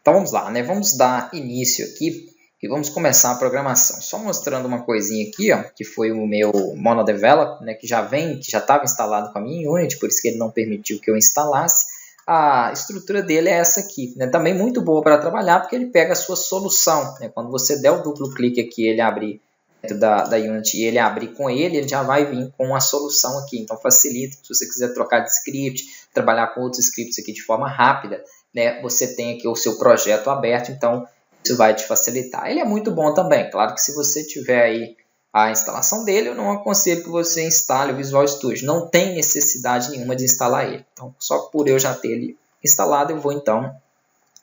Então vamos lá, né? Vamos dar início aqui e vamos começar a programação. Só mostrando uma coisinha aqui, ó, que foi o meu MonoDevelop, né? Que já estava instalado com a minha Unity, por isso que ele não permitiu que eu instalasse. A estrutura dele é essa aqui, né? Também muito boa para trabalhar, porque ele pega a sua solução, né? Quando você der o duplo clique aqui, ele abrir dentro da Unity e ele abrir com ele já vai vir com a solução aqui. Então facilita, se você quiser trocar de script, trabalhar com outros scripts aqui de forma rápida, né, você tem aqui o seu projeto aberto, então isso vai te facilitar. Ele é muito bom também, claro que se você tiver aí a instalação dele, eu não aconselho que você instale o Visual Studio, não tem necessidade nenhuma de instalar ele. Então, só por eu já ter ele instalado, eu vou então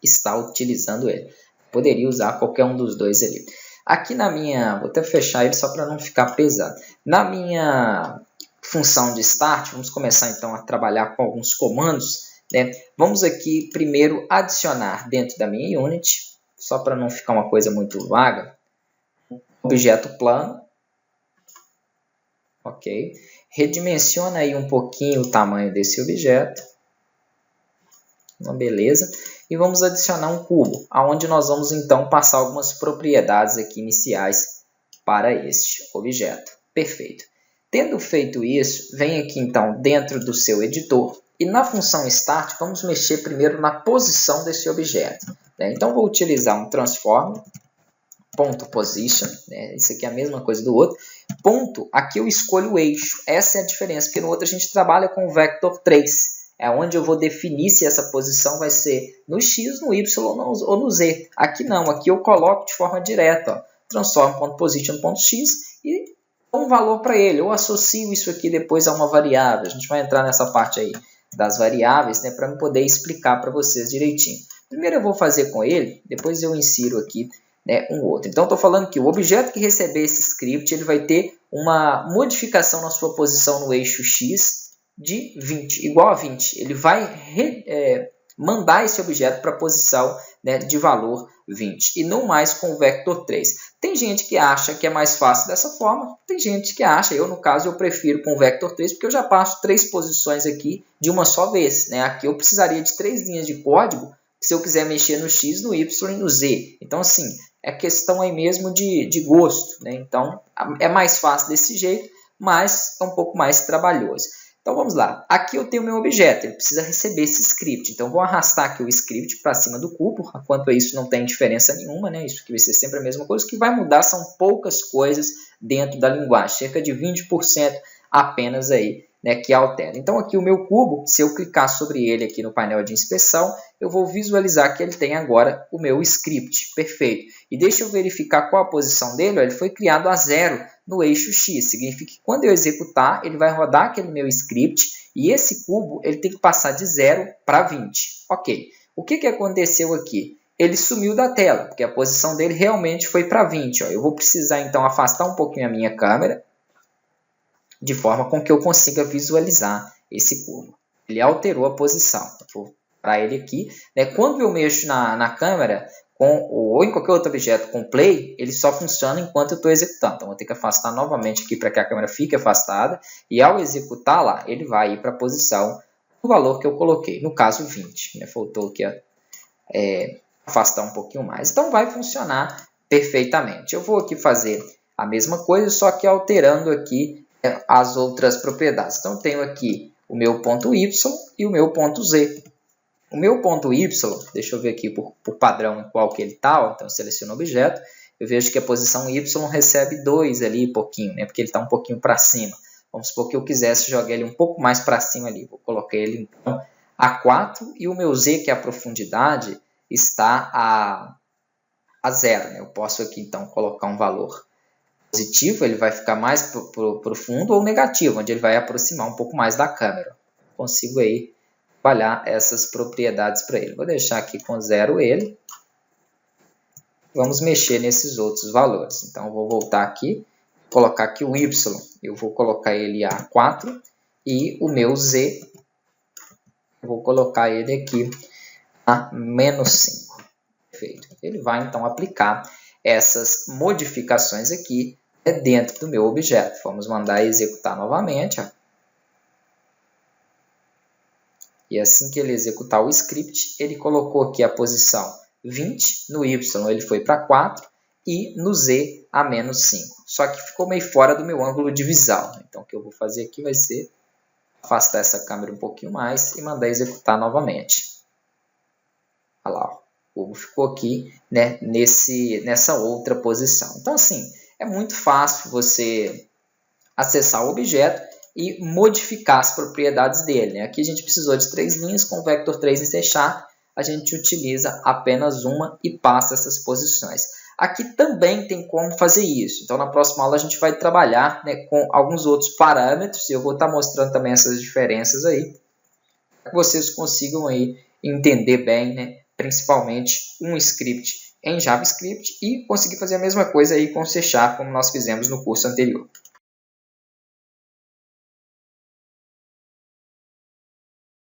estar utilizando ele. Poderia usar qualquer um dos dois ali. Aqui na minha, vou até fechar ele só para não ficar pesado. Na minha função de Start, vamos começar então a trabalhar com alguns comandos, né? Vamos aqui primeiro adicionar dentro da minha Unity, só para não ficar uma coisa muito vaga, objeto plano, ok? Redimensiona aí um pouquinho o tamanho desse objeto, uma beleza, e vamos adicionar um cubo, aonde nós vamos então passar algumas propriedades aqui iniciais para este objeto. Perfeito. Tendo feito isso, vem aqui então dentro do seu editor, e na função Start, vamos mexer primeiro na posição desse objeto. Né? Então, vou utilizar um transform.position, né? Isso aqui é a mesma coisa do outro. Ponto, aqui eu escolho o eixo. Essa é a diferença, porque no outro a gente trabalha com o vector 3. É onde eu vou definir se essa posição vai ser no X, no Y ou no Z. Aqui não, aqui eu coloco de forma direta. Transform.position.x e dou um valor para ele. Eu associo isso aqui depois a uma variável. A gente vai entrar nessa parte aí das variáveis, né, para eu poder explicar para vocês direitinho. Primeiro eu vou fazer com ele, depois eu insiro aqui, né, um outro. Então, estou falando que o objeto que receber esse script, ele vai ter uma modificação na sua posição no eixo X de 20, igual a 20. Ele vai mandar esse objeto para a posição, né, de valor 20, e não mais com o vector 3. Tem gente que acha que é mais fácil dessa forma, tem gente que acha, eu no caso eu prefiro com o vector 3, porque eu já passo 3 posições aqui de uma só vez. Né? Aqui eu precisaria de 3 linhas de código se eu quiser mexer no X, no Y e no Z. Então assim, é questão aí mesmo de gosto. Né? Então é mais fácil desse jeito, mas é um pouco mais trabalhoso. Então vamos lá, aqui eu tenho o meu objeto, ele precisa receber esse script, então vou arrastar aqui o script para cima do cubo, quanto a isso não tem diferença nenhuma, né? Isso aqui vai ser sempre a mesma coisa, o que vai mudar são poucas coisas dentro da linguagem, cerca de 20% apenas aí, né, que altera. Então aqui o meu cubo, se eu clicar sobre ele aqui no painel de inspeção, eu vou visualizar que ele tem agora o meu script, perfeito. E deixa eu verificar qual a posição dele, ó, ele foi criado a 0 no eixo X, significa que quando eu executar, ele vai rodar aquele meu script e esse cubo ele tem que passar de 0 para 20. Ok, o que aconteceu aqui? Ele sumiu da tela, porque a posição dele realmente foi para 20. Ó. Eu vou precisar então afastar um pouquinho a minha câmera, de forma com que eu consiga visualizar esse cubo. Ele alterou a posição. Vou para ele aqui. Né? Quando eu mexo na câmera, ou em qualquer outro objeto com play, ele só funciona enquanto eu estou executando. Então, vou ter que afastar novamente aqui para que a câmera fique afastada. E ao executar lá, ele vai ir para a posição do valor que eu coloquei. No caso, 20. Né? Faltou aqui afastar um pouquinho mais. Então, vai funcionar perfeitamente. Eu vou aqui fazer a mesma coisa, só que alterando aqui as outras propriedades. Então, eu tenho aqui o meu ponto Y e o meu ponto Z. O meu ponto Y, deixa eu ver aqui por padrão em qual que ele está, então eu seleciono o objeto, eu vejo que a posição Y recebe 2 ali, pouquinho, né, porque ele está um pouquinho para cima. Vamos supor que eu quisesse jogar ele um pouco mais para cima ali, vou colocar ele então a 4 e o meu Z, que é a profundidade, está a 0. Né? Eu posso aqui então colocar um valor positivo, ele vai ficar mais profundo, ou negativo, onde ele vai aproximar um pouco mais da câmera. Consigo aí trabalhar essas propriedades para ele. Vou deixar aqui com 0 ele. Vamos mexer nesses outros valores. Então, eu vou voltar aqui, colocar aqui o Y, eu vou colocar ele a 4, e o meu Z, eu vou colocar ele aqui a menos 5. Perfeito. Ele vai, então, aplicar essas modificações aqui dentro do meu objeto. Vamos mandar executar novamente. Ó. E assim que ele executar o script, ele colocou aqui a posição 20, no Y ele foi para 4 e no Z a menos 5. Só que ficou meio fora do meu ângulo de visão. Então o que eu vou fazer aqui vai ser afastar essa câmera um pouquinho mais e mandar executar novamente. Olha lá, o cubo ficou aqui, né, nessa outra posição. Então assim, é muito fácil você acessar o objeto e modificar as propriedades dele, né? Aqui a gente precisou de 3 linhas, com o Vector 3 em C#, a gente utiliza apenas uma e passa essas posições. Aqui também tem como fazer isso. Então, na próxima aula a gente vai trabalhar, né, com alguns outros parâmetros. E eu vou estar mostrando também essas diferenças aí, para que vocês consigam aí entender bem, né, principalmente um script em JavaScript e conseguir fazer a mesma coisa aí com C#, como nós fizemos no curso anterior.